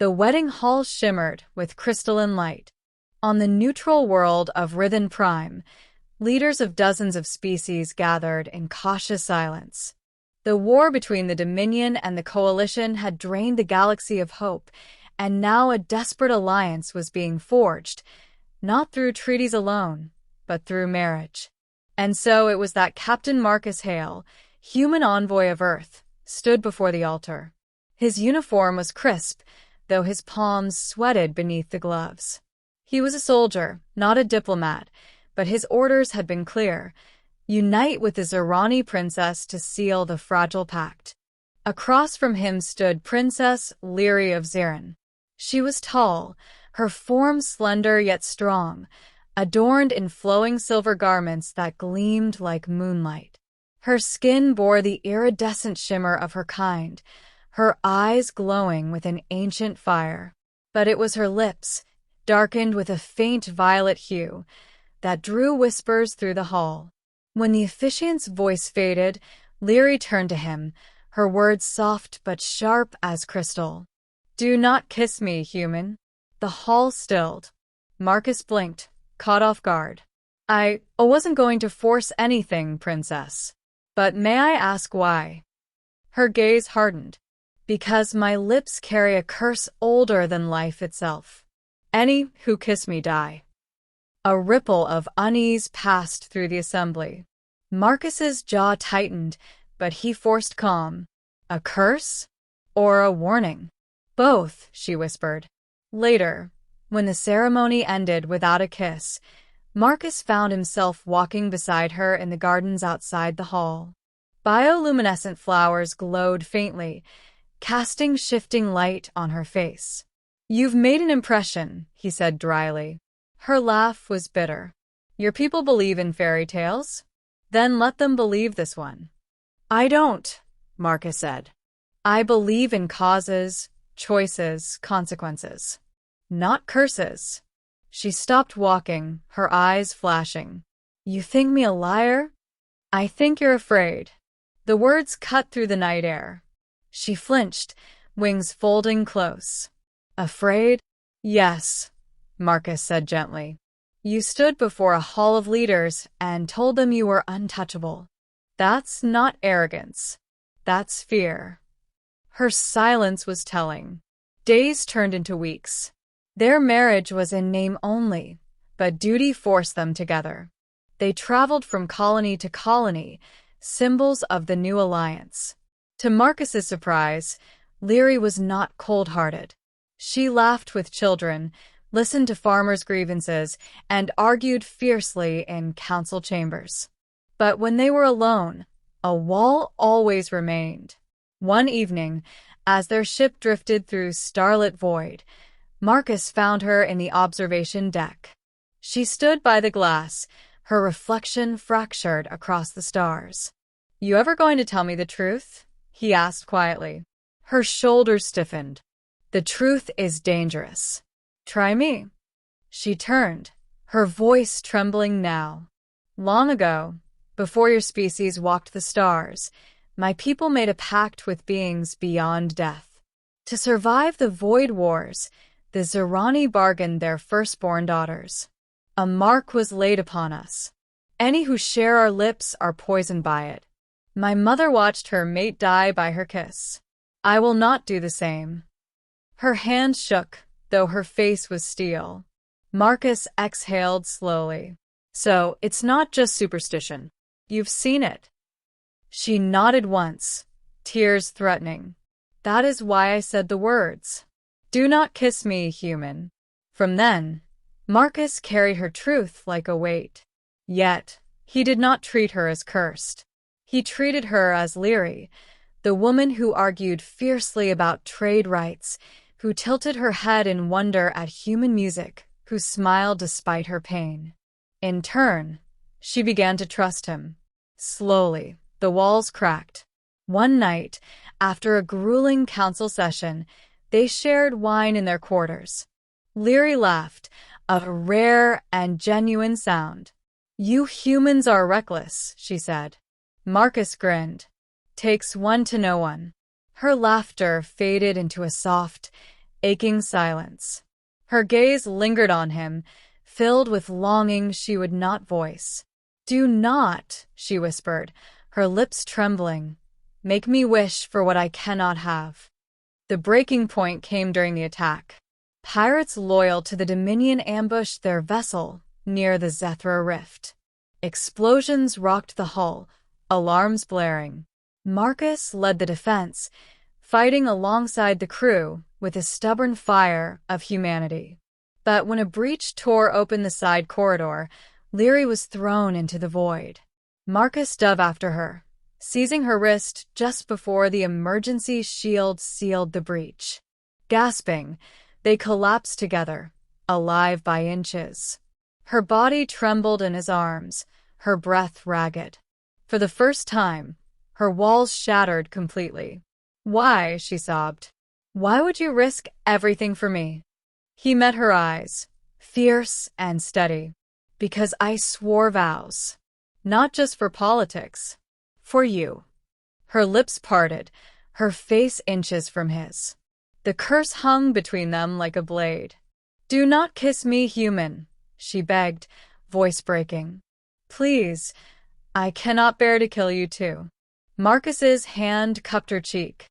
The wedding hall shimmered with crystalline light. On the neutral world of Rithen Prime, leaders of dozens of species gathered in cautious silence. The war between the Dominion and the Coalition had drained the galaxy of hope, and now a desperate alliance was being forged, not through treaties alone, but through marriage. And so it was that Captain Marcus Hale, human envoy of Earth, stood before the altar. His uniform was crisp, though his palms sweated beneath the gloves. He was a soldier, not a diplomat, but his orders had been clear: unite with the Zerani princess to seal the fragile pact. Across from him stood Princess Lirae of Zirin. She was tall, her form slender yet strong, adorned in flowing silver garments that gleamed like moonlight. Her skin bore the iridescent shimmer of her kind, her eyes glowing with an ancient fire. But it was her lips, darkened with a faint violet hue, that drew whispers through the hall. When the officiant's voice faded, Lirae turned to him, her words soft but sharp as crystal. "Do not kiss me, human." The hall stilled. Marcus blinked, caught off guard. I wasn't going to force anything, princess. But may I ask why?" Her gaze hardened. "Because my lips carry a curse older than life itself. Any who kiss me die." A ripple of unease passed through the assembly. Marcus's jaw tightened, but he forced calm. "A curse? Or a warning?" "Both," she whispered. Later, when the ceremony ended without a kiss, Marcus found himself walking beside her in the gardens outside the hall. Bioluminescent flowers glowed faintly, casting shifting light on her face. "You've made an impression," he said dryly. Her laugh was bitter. "Your people believe in fairy tales? Then let them believe this one." "I don't," Marcus said. "I believe in causes, choices, consequences. Not curses." She stopped walking, her eyes flashing. "You think me a liar?" "I think you're afraid." The words cut through the night air. She flinched, wings folding close. "Afraid?" "Yes," Marcus said gently. "You stood before a hall of leaders and told them you were untouchable. That's not arrogance. That's fear." Her silence was telling. Days turned into weeks. Their marriage was in name only, but duty forced them together. They traveled from colony to colony, symbols of the new alliance. To Marcus's surprise, Lirae was not cold-hearted. She laughed with children, listened to farmers' grievances, and argued fiercely in council chambers. But when they were alone, a wall always remained. One evening, as their ship drifted through starlit void, Marcus found her in the observation deck. She stood by the glass, her reflection fractured across the stars. "You ever going to tell me the truth?" he asked quietly. Her shoulders stiffened. "The truth is dangerous. Try me." She turned, her voice trembling now. "Long ago, before your species walked the stars, my people made a pact with beings beyond death. To survive the Void Wars, the Zerani bargained their firstborn daughters. A mark was laid upon us. Any who share our lips are poisoned by it. My mother watched her mate die by her kiss. I will not do the same." Her hand shook, though her face was steel. Marcus exhaled slowly. "So, it's not just superstition. You've seen it." She nodded once, tears threatening. "That is why I said the words. Do not kiss me, human." From then, Marcus carried her truth like a weight. Yet, he did not treat her as cursed. He treated her as Lirae, the woman who argued fiercely about trade rights, who tilted her head in wonder at human music, who smiled despite her pain. In turn, she began to trust him. Slowly, the walls cracked. One night, after a grueling council session, they shared wine in their quarters. Lirae laughed, a rare and genuine sound. "You humans are reckless," she said. Marcus grinned. "Takes one to know one." Her laughter faded into a soft, aching silence. Her gaze lingered on him, filled with longing she would not voice. "Do not," she whispered, her lips trembling. "Make me wish for what I cannot have." The breaking point came during the attack. Pirates loyal to the Dominion ambushed their vessel near the Zethra Rift. Explosions rocked the hull, alarms blaring. Marcus led the defense, fighting alongside the crew with a stubborn fire of humanity. But when a breach tore open the side corridor, Lirae was thrown into the void. Marcus dove after her, seizing her wrist just before the emergency shield sealed the breach. Gasping, they collapsed together, alive by inches. Her body trembled in his arms, her breath ragged. For the first time, her walls shattered completely. "Why?" she sobbed. "Why would you risk everything for me?" He met her eyes, fierce and steady. "Because I swore vows. Not just for politics. For you." Her lips parted, her face inches from his. The curse hung between them like a blade. "Do not kiss me, human," she begged, voice breaking. "Please, I cannot bear to kill you too." Marcus's hand cupped her cheek.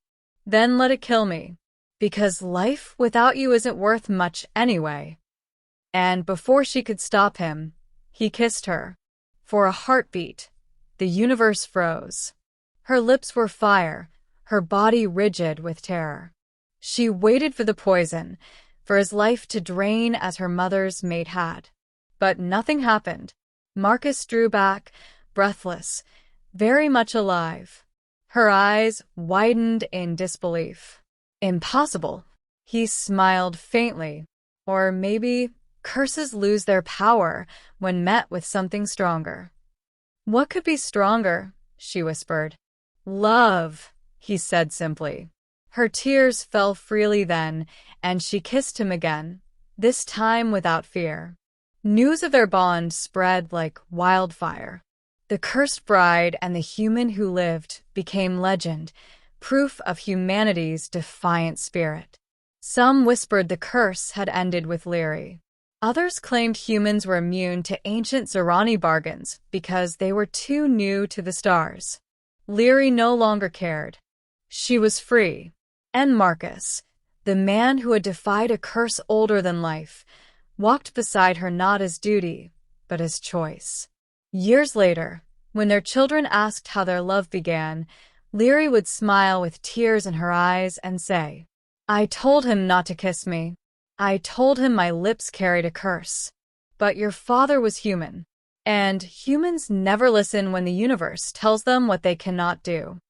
"Then let it kill me, because life without you isn't worth much anyway." And before she could stop him, he kissed her. For a heartbeat, the universe froze. Her lips were fire, her body rigid with terror. She waited for the poison, for his life to drain as her mother's mate had. But nothing happened. Marcus drew back, breathless, very much alive. Her eyes widened in disbelief. "Impossible." He smiled faintly. Or maybe curses lose their power when met with something stronger. "What could be stronger?" she whispered. "Love," he said simply. Her tears fell freely then, and she kissed him again, this time without fear. News of their bond spread like wildfire. The cursed bride and the human who lived became legend, proof of humanity's defiant spirit. Some whispered the curse had ended with Lirae. Others claimed humans were immune to ancient Zerani bargains because they were too new to the stars. Lirae no longer cared. She was free. And Marcus, the man who had defied a curse older than life, walked beside her not as duty, but as choice. Years later, when their children asked how their love began, Lirae would smile with tears in her eyes and say, "I told him not to kiss me. I told him my lips carried a curse. But your father was human, and humans never listen when the universe tells them what they cannot do."